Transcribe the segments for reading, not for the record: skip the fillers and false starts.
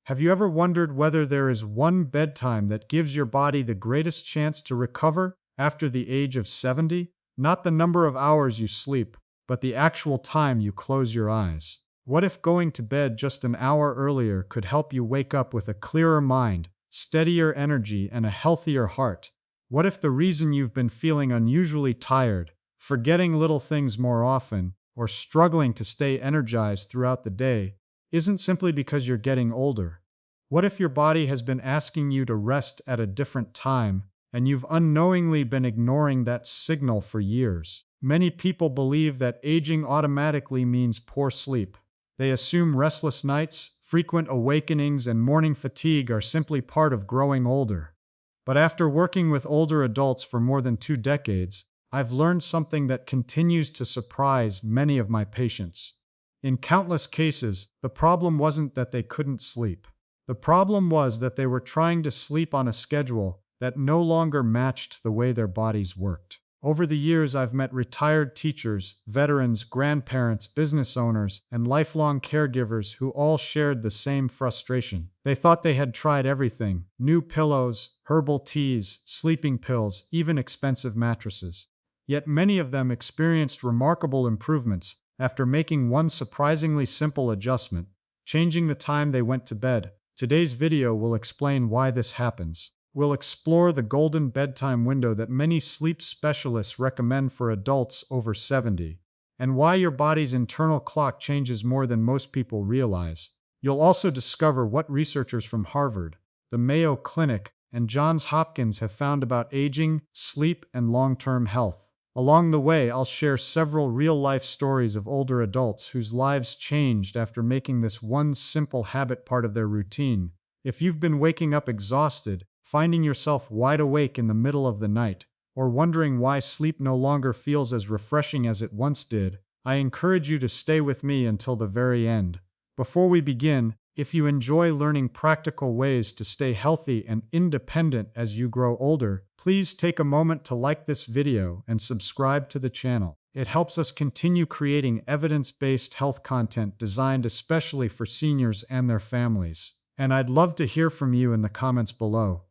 Have you ever wondered whether there is one bedtime that gives your body the greatest chance to recover after the age of 70? Not the number of hours you sleep, but the actual time you close your eyes. What if going to bed just an hour earlier could help you wake up with a clearer mind, steadier energy, and a healthier heart? What if the reason you've been feeling unusually tired, forgetting little things more often, or struggling to stay energized throughout the day isn't simply because you're getting older? What if your body has been asking you to rest at a different time, and you've unknowingly been ignoring that signal for years? Many people believe that aging automatically means poor sleep. They assume restless nights, frequent awakenings, and morning fatigue are simply part of growing older. But after working with older adults for more than 2 decades, I've learned something that continues to surprise many of my patients. In countless cases, the problem wasn't that they couldn't sleep. The problem was that they were trying to sleep on a schedule that no longer matched the way their bodies worked. Over the years, I've met retired teachers, veterans, grandparents, business owners, and lifelong caregivers who all shared the same frustration. They thought they had tried everything: new pillows, herbal teas, sleeping pills, even expensive mattresses. Yet many of them experienced remarkable improvements after making one surprisingly simple adjustment: changing the time they went to bed. Today's video will explain why this happens. We'll explore the golden bedtime window that many sleep specialists recommend for adults over 70, and why your body's internal clock changes more than most people realize. You'll also discover what researchers from Harvard, the Mayo Clinic, and Johns Hopkins have found about aging, sleep, and long-term health. Along the way, I'll share several real-life stories of older adults whose lives changed after making this one simple habit part of their routine. If you've been waking up exhausted, finding yourself wide awake in the middle of the night, or wondering why sleep no longer feels as refreshing as it once did, I encourage you to stay with me until the very end. Before we begin, if you enjoy learning practical ways to stay healthy and independent as you grow older, please take a moment to like this video and subscribe to the channel. It helps us continue creating evidence-based health content designed especially for seniors and their families. And I'd love to hear from you in the comments below.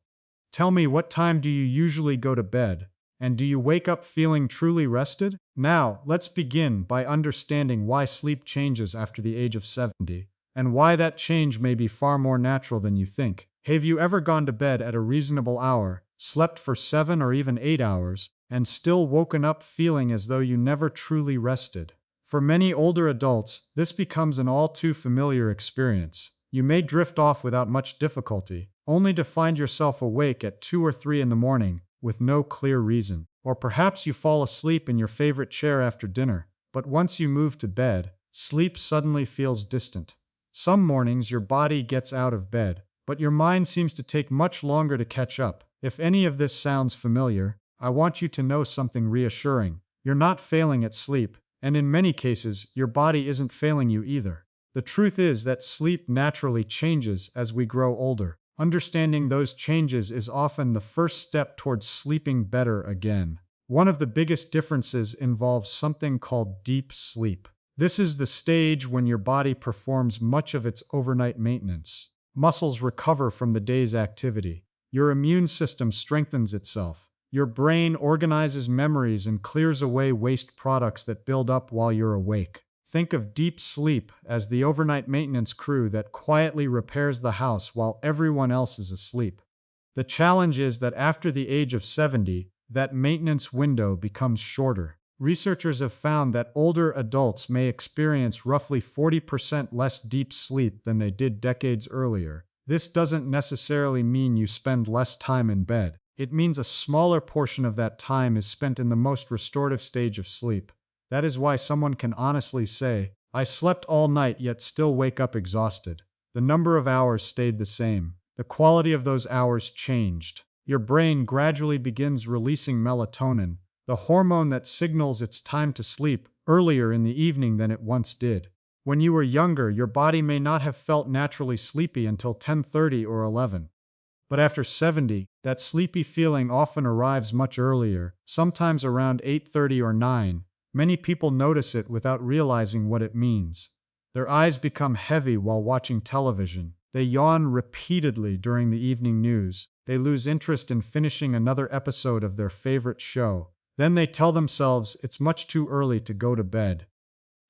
Tell me, what time do you usually go to bed? And do you wake up feeling truly rested? Now, let's begin by understanding why sleep changes after the age of 70, and why that change may be far more natural than you think. Have you ever gone to bed at a reasonable hour, slept for 7 or even 8 hours, and still woken up feeling as though you never truly rested? For many older adults, this becomes an all too familiar experience. You may drift off without much difficulty, only to find yourself awake at 2 or 3 in the morning with no clear reason. Or perhaps you fall asleep in your favorite chair after dinner, but once you move to bed, sleep suddenly feels distant. Some mornings your body gets out of bed, but your mind seems to take much longer to catch up. If any of this sounds familiar, I want you to know something reassuring. You're not failing at sleep, and in many cases, your body isn't failing you either. The truth is that sleep naturally changes as we grow older. Understanding those changes is often the first step towards sleeping better again. One of the biggest differences involves something called deep sleep. This is the stage when your body performs much of its overnight maintenance. Muscles recover from the day's activity. Your immune system strengthens itself. Your brain organizes memories and clears away waste products that build up while you're awake. Think of deep sleep as the overnight maintenance crew that quietly repairs the house while everyone else is asleep. The challenge is that after the age of 70, that maintenance window becomes shorter. Researchers have found that older adults may experience roughly 40% less deep sleep than they did decades earlier. This doesn't necessarily mean you spend less time in bed. It means a smaller portion of that time is spent in the most restorative stage of sleep. That is why someone can honestly say, "I slept all night yet still wake up exhausted." The number of hours stayed the same. The quality of those hours changed. Your brain gradually begins releasing melatonin, the hormone that signals it's time to sleep, earlier in the evening than it once did. When you were younger, your body may not have felt naturally sleepy until 10:30 or 11. But after 70, that sleepy feeling often arrives much earlier, sometimes around 8:30 or 9. Many people notice it without realizing what it means. Their eyes become heavy while watching television. They yawn repeatedly during the evening news. They lose interest in finishing another episode of their favorite show. Then they tell themselves it's much too early to go to bed.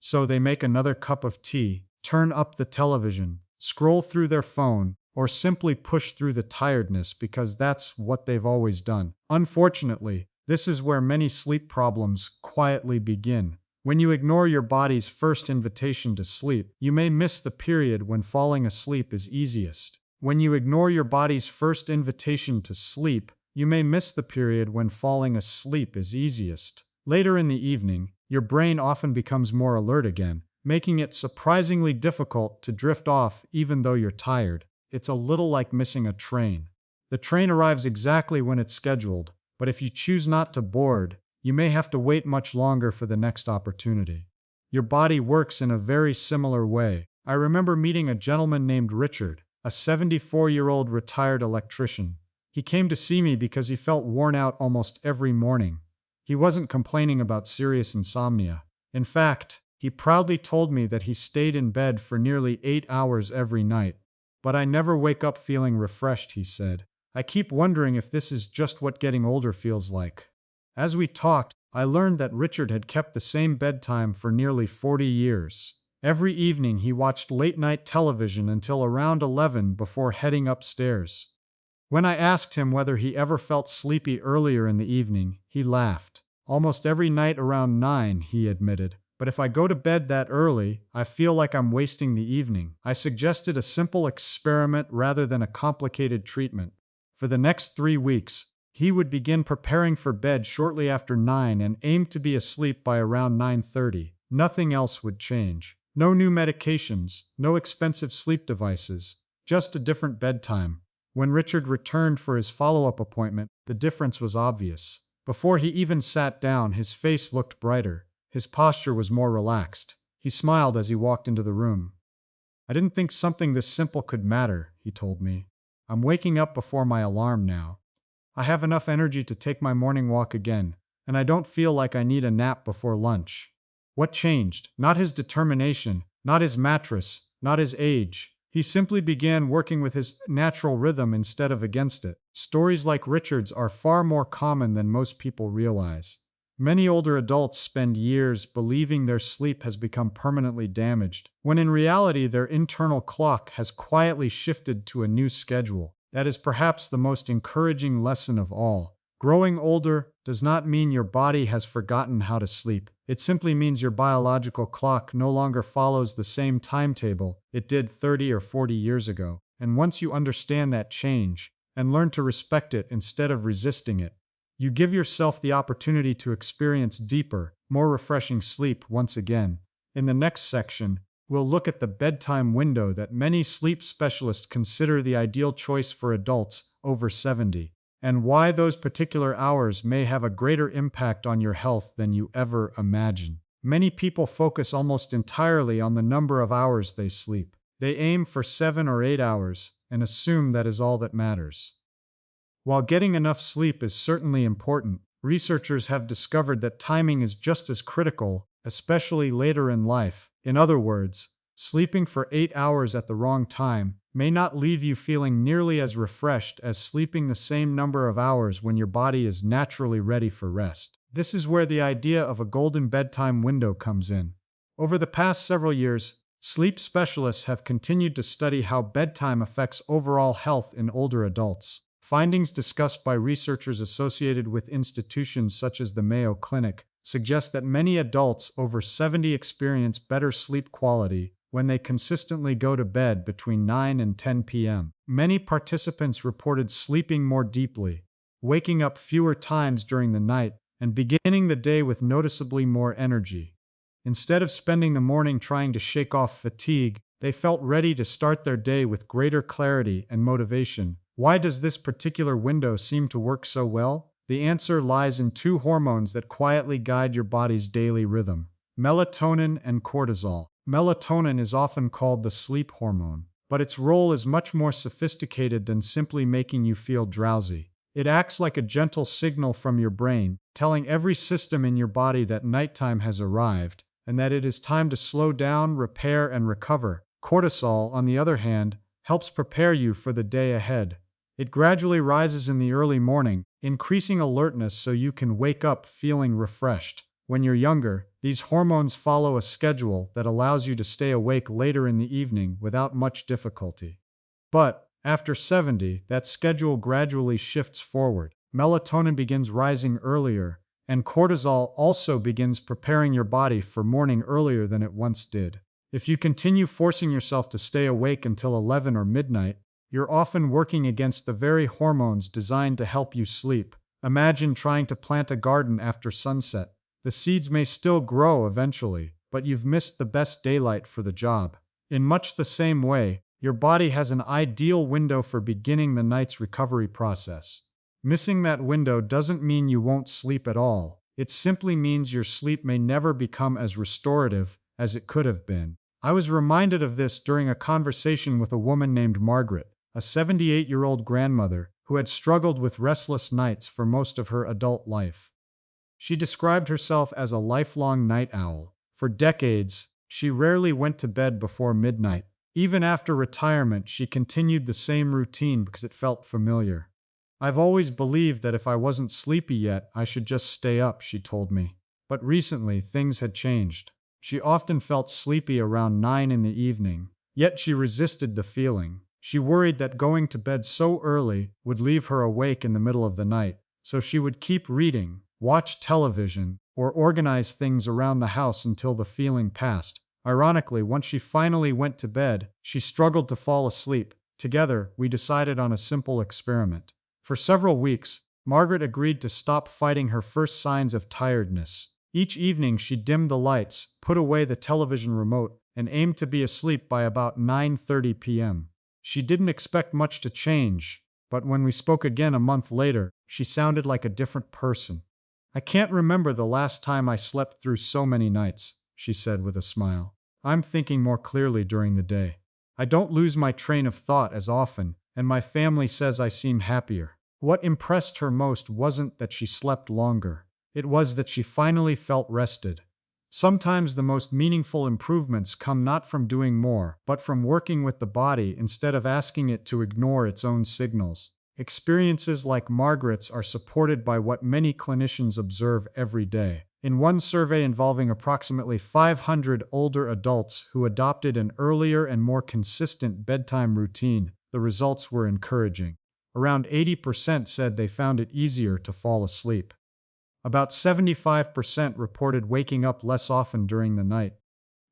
So they make another cup of tea, turn up the television, scroll through their phone, or simply push through the tiredness because that's what they've always done. Unfortunately, this is where many sleep problems quietly begin. When you ignore your body's first invitation to sleep, you may miss the period when falling asleep is easiest. When you ignore your body's first invitation to sleep, you may miss the period when falling asleep is easiest. Later in the evening, your brain often becomes more alert again, making it surprisingly difficult to drift off even though you're tired. It's a little like missing a train. The train arrives exactly when it's scheduled, but if you choose not to board, you may have to wait much longer for the next opportunity. Your body works in a very similar way. I remember meeting a gentleman named Richard, a 74-year-old retired electrician. He came to see me because he felt worn out almost every morning. He wasn't complaining about serious insomnia. In fact, he proudly told me that he stayed in bed for nearly 8 hours every night. But I never wake up feeling refreshed, he said. I keep wondering if this is just what getting older feels like. As we talked, I learned that Richard had kept the same bedtime for nearly 40 years. Every evening he watched late-night television until around 11 before heading upstairs. When I asked him whether he ever felt sleepy earlier in the evening, he laughed. Almost every night around 9, he admitted. But if I go to bed that early, I feel like I'm wasting the evening. I suggested a simple experiment rather than a complicated treatment. For the next 3 weeks, he would begin preparing for bed shortly after 9 and aim to be asleep by around 9:30. Nothing else would change. No new medications, no expensive sleep devices, just a different bedtime. When Richard returned for his follow-up appointment, the difference was obvious. Before he even sat down, his face looked brighter. His posture was more relaxed. He smiled as he walked into the room. I didn't think something this simple could matter, he told me. I'm waking up before my alarm now. I have enough energy to take my morning walk again, and I don't feel like I need a nap before lunch. What changed? Not his determination, not his mattress, not his age. He simply began working with his natural rhythm instead of against it. Stories like Richard's are far more common than most people realize. Many older adults spend years believing their sleep has become permanently damaged, when in reality their internal clock has quietly shifted to a new schedule. That is perhaps the most encouraging lesson of all. Growing older does not mean your body has forgotten how to sleep. It simply means your biological clock no longer follows the same timetable it did 30 or 40 years ago. And once you understand that change and learn to respect it instead of resisting it, you give yourself the opportunity to experience deeper, more refreshing sleep once again. In the next section, we'll look at the bedtime window that many sleep specialists consider the ideal choice for adults over 70, and why those particular hours may have a greater impact on your health than you ever imagine. Many people focus almost entirely on the number of hours they sleep. They aim for 7 or 8 hours and assume that is all that matters. While getting enough sleep is certainly important, researchers have discovered that timing is just as critical, especially later in life. In other words, sleeping for 8 hours at the wrong time may not leave you feeling nearly as refreshed as sleeping the same number of hours when your body is naturally ready for rest. This is where the idea of a golden bedtime window comes in. Over the past several years, sleep specialists have continued to study how bedtime affects overall health in older adults. Findings discussed by researchers associated with institutions such as the Mayo Clinic suggest that many adults over 70 experience better sleep quality when they consistently go to bed between 9 and 10 p.m. Many participants reported sleeping more deeply, waking up fewer times during the night, and beginning the day with noticeably more energy. Instead of spending the morning trying to shake off fatigue, they felt ready to start their day with greater clarity and motivation. Why does this particular window seem to work so well? The answer lies in 2 hormones that quietly guide your body's daily rhythm: melatonin and cortisol. Melatonin is often called the sleep hormone, but its role is much more sophisticated than simply making you feel drowsy. It acts like a gentle signal from your brain, telling every system in your body that nighttime has arrived and that it is time to slow down, repair, and recover. Cortisol, on the other hand, helps prepare you for the day ahead. It gradually rises in the early morning, increasing alertness so you can wake up feeling refreshed. When you're younger, these hormones follow a schedule that allows you to stay awake later in the evening without much difficulty. But after 70, that schedule gradually shifts forward. Melatonin begins rising earlier, and cortisol also begins preparing your body for morning earlier than it once did. If you continue forcing yourself to stay awake until 11 or midnight, you're often working against the very hormones designed to help you sleep. Imagine trying to plant a garden after sunset. The seeds may still grow eventually, but you've missed the best daylight for the job. In much the same way, your body has an ideal window for beginning the night's recovery process. Missing that window doesn't mean you won't sleep at all. It simply means your sleep may never become as restorative as it could have been. I was reminded of this during a conversation with a woman named Margaret, a 78-year-old grandmother who had struggled with restless nights for most of her adult life. She described herself as a lifelong night owl. For decades, she rarely went to bed before midnight. Even after retirement, she continued the same routine because it felt familiar. "I've always believed that if I wasn't sleepy yet, I should just stay up," she told me. But recently, things had changed. She often felt sleepy around 9 in the evening, yet she resisted the feeling. She worried that going to bed so early would leave her awake in the middle of the night, so she would keep reading, watch television, or organize things around the house until the feeling passed. Ironically, once she finally went to bed, she struggled to fall asleep. Together, we decided on a simple experiment. For several weeks, Margaret agreed to stop fighting her first signs of tiredness. Each evening, she dimmed the lights, put away the television remote, and aimed to be asleep by about 9:30 p.m. She didn't expect much to change, but when we spoke again a month later, she sounded like a different person. "I can't remember the last time I slept through so many nights," she said with a smile. "I'm thinking more clearly during the day. I don't lose my train of thought as often, and my family says I seem happier." What impressed her most wasn't that she slept longer. It was that she finally felt rested. Sometimes the most meaningful improvements come not from doing more, but from working with the body instead of asking it to ignore its own signals. Experiences like Margaret's are supported by what many clinicians observe every day. In one survey involving approximately 500 older adults who adopted an earlier and more consistent bedtime routine, the results were encouraging. Around 80% said they found it easier to fall asleep. About 75% reported waking up less often during the night.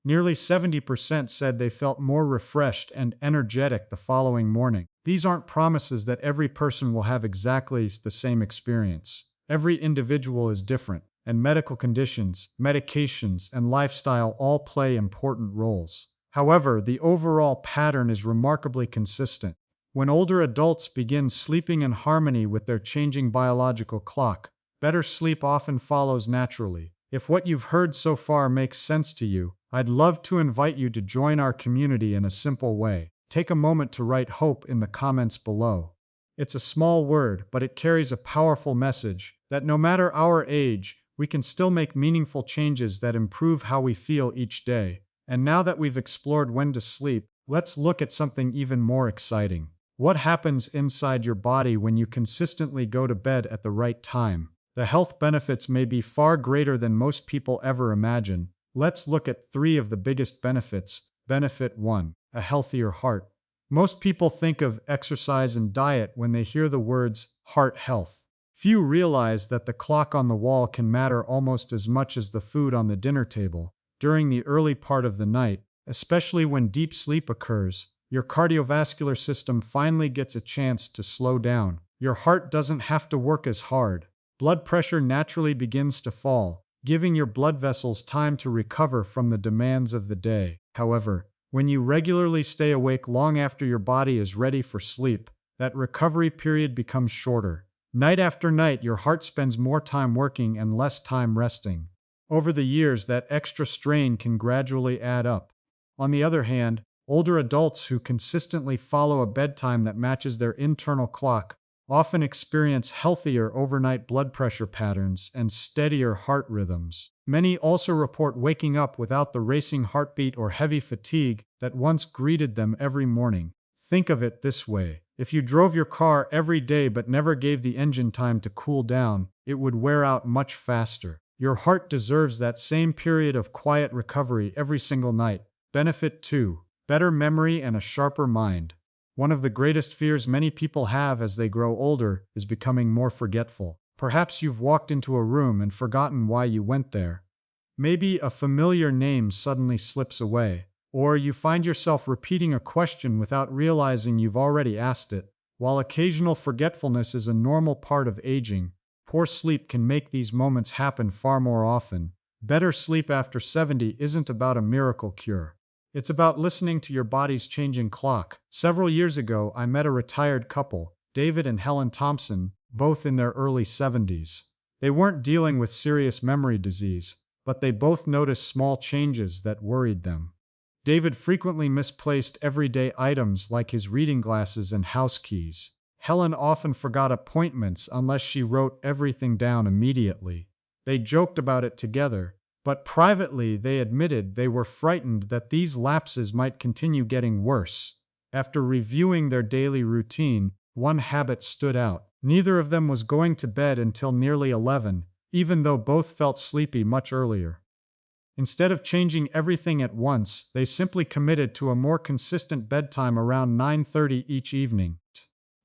Nearly 70% said they felt more refreshed and energetic the following morning. These aren't promises that every person will have exactly the same experience. Every individual is different, and medical conditions, medications, and lifestyle all play important roles. However, the overall pattern is remarkably consistent. When older adults begin sleeping in harmony with their changing biological clock, better sleep often follows naturally. If what you've heard so far makes sense to you, I'd love to invite you to join our community in a simple way. Take a moment to write HOPE in the comments below. It's a small word, but it carries a powerful message that no matter our age, we can still make meaningful changes that improve how we feel each day. And now that we've explored when to sleep, let's look at something even more exciting. What happens inside your body when you consistently go to bed at the right time? The health benefits may be far greater than most people ever imagine. Let's look at 3 of the biggest benefits. Benefit 1. A healthier heart. Most people think of exercise and diet when they hear the words heart health. Few realize that the clock on the wall can matter almost as much as the food on the dinner table. During the early part of the night, especially when deep sleep occurs, your cardiovascular system finally gets a chance to slow down. Your heart doesn't have to work as hard. Blood pressure naturally begins to fall, giving your blood vessels time to recover from the demands of the day. However, when you regularly stay awake long after your body is ready for sleep, that recovery period becomes shorter. Night after night, your heart spends more time working and less time resting. Over the years, that extra strain can gradually add up. On the other hand, older adults who consistently follow a bedtime that matches their internal clock often experience healthier overnight blood pressure patterns and steadier heart rhythms. Many also report waking up without the racing heartbeat or heavy fatigue that once greeted them every morning. Think of it this way. If you drove your car every day but never gave the engine time to cool down, it would wear out much faster. Your heart deserves that same period of quiet recovery every single night. Benefit 2. Better memory and a sharper mind. One of the greatest fears many people have as they grow older is becoming more forgetful. Perhaps you've walked into a room and forgotten why you went there. Maybe a familiar name suddenly slips away, or you find yourself repeating a question without realizing you've already asked it. While occasional forgetfulness is a normal part of aging, poor sleep can make these moments happen far more often. Better sleep after 70 isn't about a miracle cure. It's about listening to your body's changing clock. Several years ago, I met a retired couple, David and Helen Thompson, both in their early 70s. They weren't dealing with serious memory disease, but they both noticed small changes that worried them. David frequently misplaced everyday items like his reading glasses and house keys. Helen often forgot appointments unless she wrote everything down immediately. They joked about it together, but privately they admitted they were frightened that these lapses might continue getting worse. After reviewing their daily routine, one habit stood out. Neither of them was going to bed until nearly 11, even though both felt sleepy much earlier. Instead of changing everything at once, they simply committed to a more consistent bedtime around 9:30 each evening.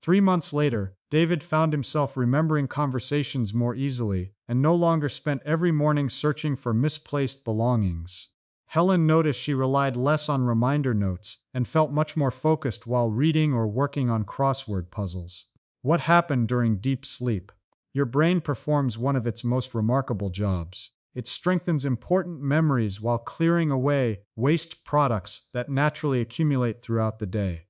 3 months later, David found himself remembering conversations more easily and no longer spent every morning searching for misplaced belongings. Helen noticed she relied less on reminder notes and felt much more focused while reading or working on crossword puzzles. What happened during deep sleep? Your brain performs one of its most remarkable jobs. It strengthens important memories while clearing away waste products that naturally accumulate throughout the day.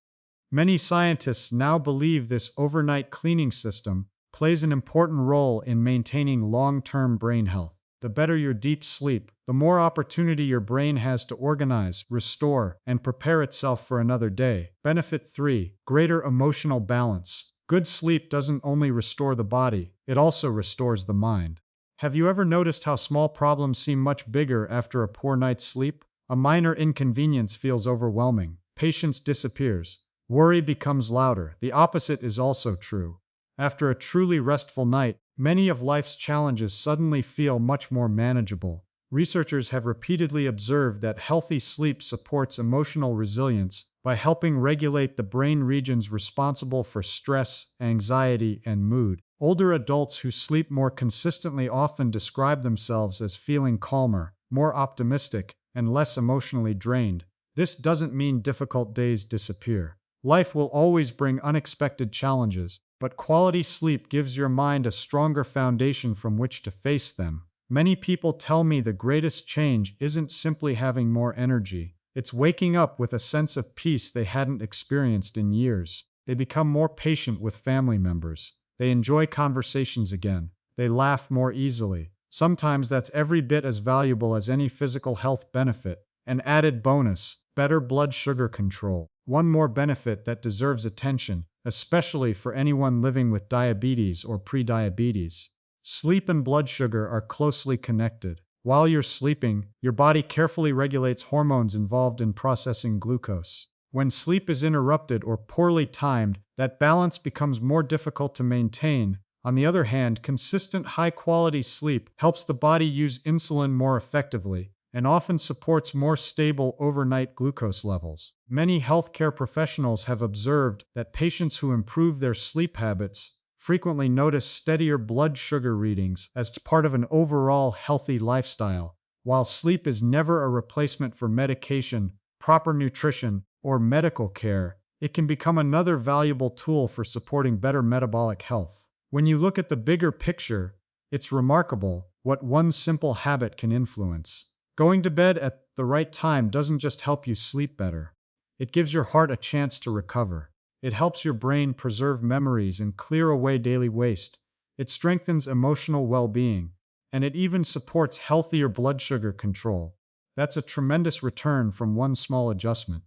Many scientists now believe this overnight cleaning system plays an important role in maintaining long-term brain health. The better your deep sleep, the more opportunity your brain has to organize, restore, and prepare itself for another day. Benefit 3. Greater emotional balance. Good sleep doesn't only restore the body, it also restores the mind. Have you ever noticed how small problems seem much bigger after a poor night's sleep? A minor inconvenience feels overwhelming. Patience disappears. Worry becomes louder. The opposite is also true. After a truly restful night, many of life's challenges suddenly feel much more manageable. Researchers have repeatedly observed that healthy sleep supports emotional resilience by helping regulate the brain regions responsible for stress, anxiety, and mood. Older adults who sleep more consistently often describe themselves as feeling calmer, more optimistic, and less emotionally drained. This doesn't mean difficult days disappear. Life will always bring unexpected challenges, but quality sleep gives your mind a stronger foundation from which to face them. Many people tell me the greatest change isn't simply having more energy. It's waking up with a sense of peace they hadn't experienced in years. They become more patient with family members. They enjoy conversations again. They laugh more easily. Sometimes that's every bit as valuable as any physical health benefit. An added bonus, better blood sugar control. One more benefit that deserves attention, especially for anyone living with diabetes or prediabetes. Sleep and blood sugar are closely connected. While you're sleeping, your body carefully regulates hormones involved in processing glucose. When sleep is interrupted or poorly timed, that balance becomes more difficult to maintain. On the other hand, consistent high-quality sleep helps the body use insulin more effectively and often supports more stable overnight glucose levels. Many healthcare professionals have observed that patients who improve their sleep habits frequently notice steadier blood sugar readings as part of an overall healthy lifestyle. While sleep is never a replacement for medication, proper nutrition, or medical care, it can become another valuable tool for supporting better metabolic health. When you look at the bigger picture, it's remarkable what one simple habit can influence. Going to bed at the right time doesn't just help you sleep better. It gives your heart a chance to recover. It helps your brain preserve memories and clear away daily waste. It strengthens emotional well-being, and it even supports healthier blood sugar control. That's a tremendous return from one small adjustment.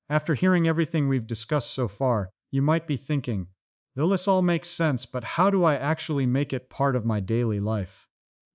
After hearing everything we've discussed so far, you might be thinking, though this all makes sense, but how do I actually make it part of my daily life?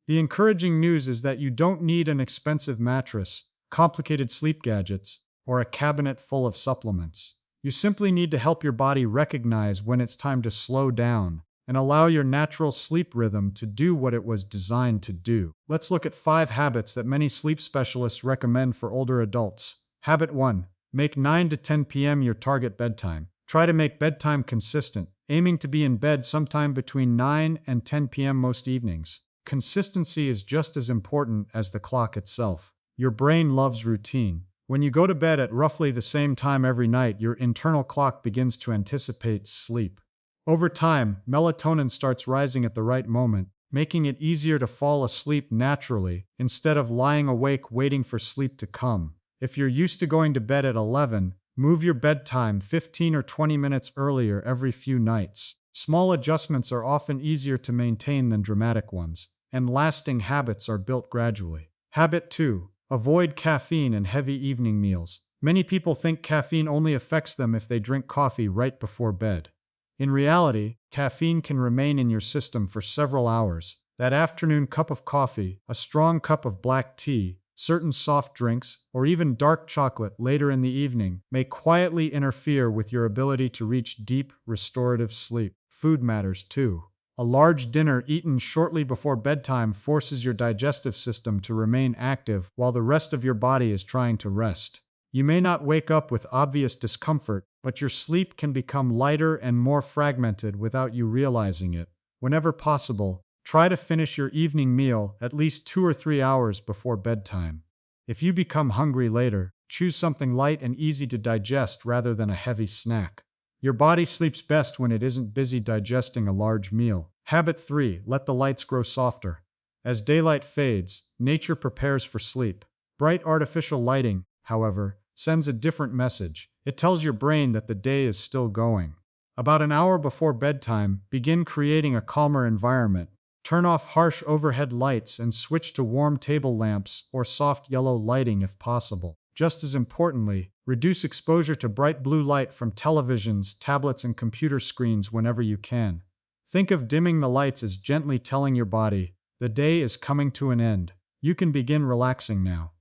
The encouraging news is that you don't need an expensive mattress, complicated sleep gadgets, or a cabinet full of supplements. You simply need to help your body recognize when it's time to slow down and allow your natural sleep rhythm to do what it was designed to do. Let's look at 5 habits that many sleep specialists recommend for older adults. Habit 1. Make 9 to 10 p.m. your target bedtime. Try to make bedtime consistent, aiming to be in bed sometime between 9 and 10 p.m. most evenings. Consistency is just as important as the clock itself. Your brain loves routine. When you go to bed at roughly the same time every night, your internal clock begins to anticipate sleep. Over time, melatonin starts rising at the right moment, making it easier to fall asleep naturally instead of lying awake waiting for sleep to come. If you're used to going to bed at 11, move your bedtime 15 or 20 minutes earlier every few nights. Small adjustments are often easier to maintain than dramatic ones, and lasting habits are built gradually. Habit 2. Avoid caffeine and heavy evening meals. Many people think caffeine only affects them if they drink coffee right before bed. In reality, caffeine can remain in your system for several hours. That afternoon cup of coffee, a strong cup of black tea, certain soft drinks, or even dark chocolate later in the evening may quietly interfere with your ability to reach deep, restorative sleep. Food matters too. A large dinner eaten shortly before bedtime forces your digestive system to remain active while the rest of your body is trying to rest. You may not wake up with obvious discomfort, but your sleep can become lighter and more fragmented without you realizing it. Whenever possible, try to finish your evening meal at least 2 or 3 hours before bedtime. If you become hungry later, choose something light and easy to digest rather than a heavy snack. Your body sleeps best when it isn't busy digesting a large meal. Habit 3. Let the lights grow softer. As daylight fades, nature prepares for sleep. Bright artificial lighting, however, sends a different message. It tells your brain that the day is still going. About an hour before bedtime, begin creating a calmer environment. Turn off harsh overhead lights and switch to warm table lamps or soft yellow lighting if possible. Just as importantly, reduce exposure to bright blue light from televisions, tablets, and computer screens whenever you can. Think of dimming the lights as gently telling your body, the day is coming to an end. You can begin relaxing now.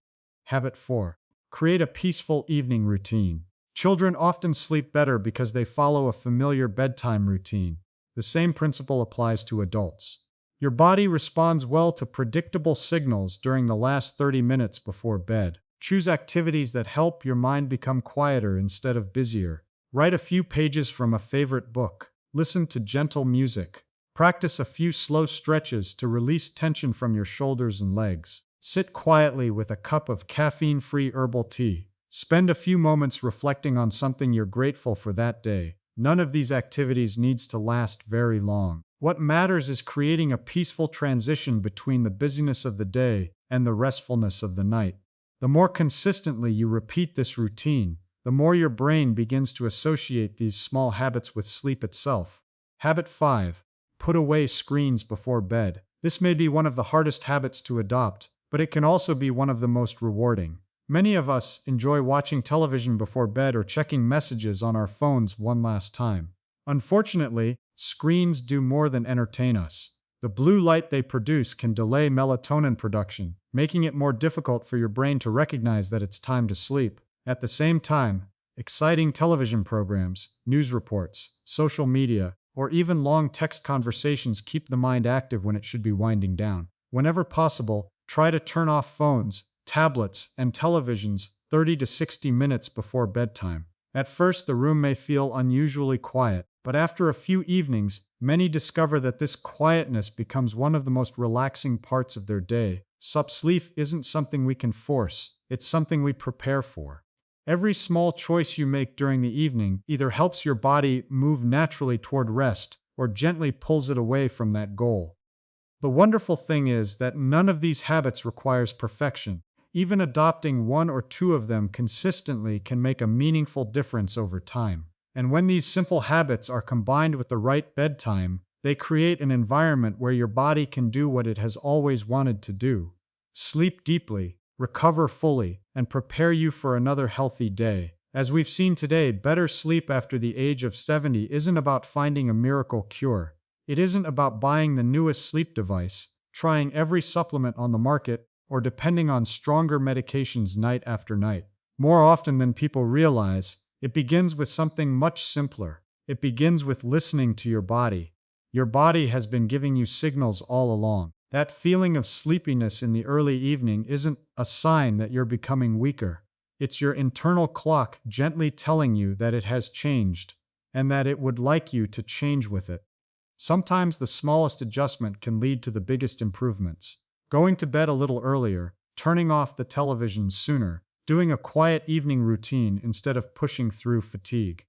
Habit 4. Create a peaceful evening routine. Children often sleep better because they follow a familiar bedtime routine. The same principle applies to adults. Your body responds well to predictable signals during the last 30 minutes before bed. Choose activities that help your mind become quieter instead of busier. Write a few pages from a favorite book. Listen to gentle music. Practice a few slow stretches to release tension from your shoulders and legs. Sit quietly with a cup of caffeine-free herbal tea. Spend a few moments reflecting on something you're grateful for that day. None of these activities needs to last very long. What matters is creating a peaceful transition between the busyness of the day and the restfulness of the night. The more consistently you repeat this routine, the more your brain begins to associate these small habits with sleep itself. Habit 5. Put away screens before bed. This may be one of the hardest habits to adopt, but it can also be one of the most rewarding. Many of us enjoy watching television before bed or checking messages on our phones one last time. Unfortunately, screens do more than entertain us. The blue light they produce can delay melatonin production, making it more difficult for your brain to recognize that it's time to sleep. At the same time, exciting television programs, news reports, social media, or even long text conversations keep the mind active when it should be winding down. Whenever possible, try to turn off phones, tablets, and televisions 30 to 60 minutes before bedtime. At first, the room may feel unusually quiet, but after a few evenings, many discover that this quietness becomes one of the most relaxing parts of their day. Sleep isn't something we can force, it's something we prepare for. Every small choice you make during the evening either helps your body move naturally toward rest or gently pulls it away from that goal. The wonderful thing is that none of these habits requires perfection. Even adopting 1 or 2 of them consistently can make a meaningful difference over time. And when these simple habits are combined with the right bedtime, they create an environment where your body can do what it has always wanted to do. Sleep deeply, recover fully, and prepare you for another healthy day. As we've seen today, better sleep after the age of 70 isn't about finding a miracle cure. It isn't about buying the newest sleep device, trying every supplement on the market, or depending on stronger medications night after night. More often than people realize, It begins with something much simpler. It begins with listening to your body. Your body has been giving you signals all along. That feeling of sleepiness in the early evening isn't a sign that you're becoming weaker. It's your internal clock gently telling you that it has changed, and that it would like you to change with it. Sometimes the smallest adjustment can lead to the biggest improvements. Going to bed a little earlier, turning off the television sooner, doing a quiet evening routine instead of pushing through fatigue.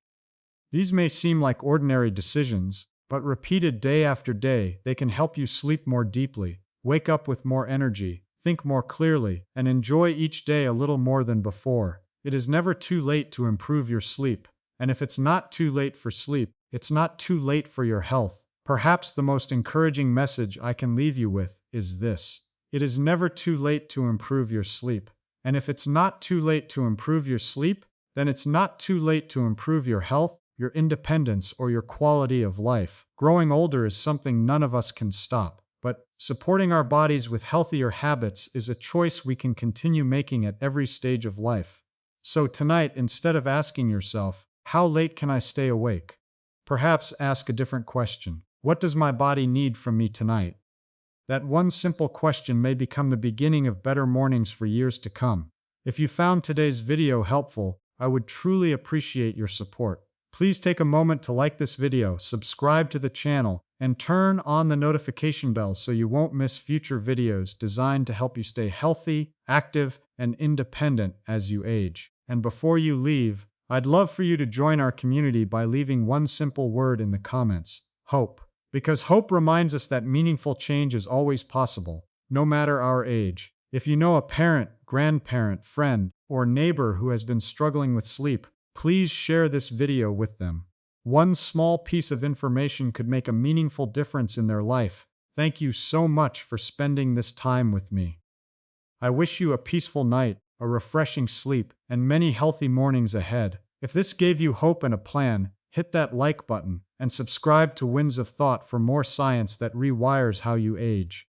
These may seem like ordinary decisions, but repeated day after day, they can help you sleep more deeply, wake up with more energy, think more clearly, and enjoy each day a little more than before. It is never too late to improve your sleep, and if it's not too late for sleep, it's not too late for your health. Perhaps the most encouraging message I can leave you with is this: it is never too late to improve your sleep. And if it's not too late to improve your sleep, then it's not too late to improve your health, your independence, or your quality of life. Growing older is something none of us can stop, but supporting our bodies with healthier habits is a choice we can continue making at every stage of life. So tonight, instead of asking yourself, how late can I stay awake? Perhaps ask a different question. What does my body need from me tonight? That one simple question may become the beginning of better mornings for years to come. If you found today's video helpful, I would truly appreciate your support. Please take a moment to like this video, subscribe to the channel, and turn on the notification bell so you won't miss future videos designed to help you stay healthy, active, and independent as you age. And before you leave, I'd love for you to join our community by leaving one simple word in the comments: hope. Because hope reminds us that meaningful change is always possible, no matter our age. If you know a parent, grandparent, friend, or neighbor who has been struggling with sleep, please share this video with them. One small piece of information could make a meaningful difference in their life. Thank you so much for spending this time with me. I wish you a peaceful night, a refreshing sleep, and many healthy mornings ahead. If this gave you hope and a plan, hit that like button and subscribe to Winds of Thought for more science that rewires how you age.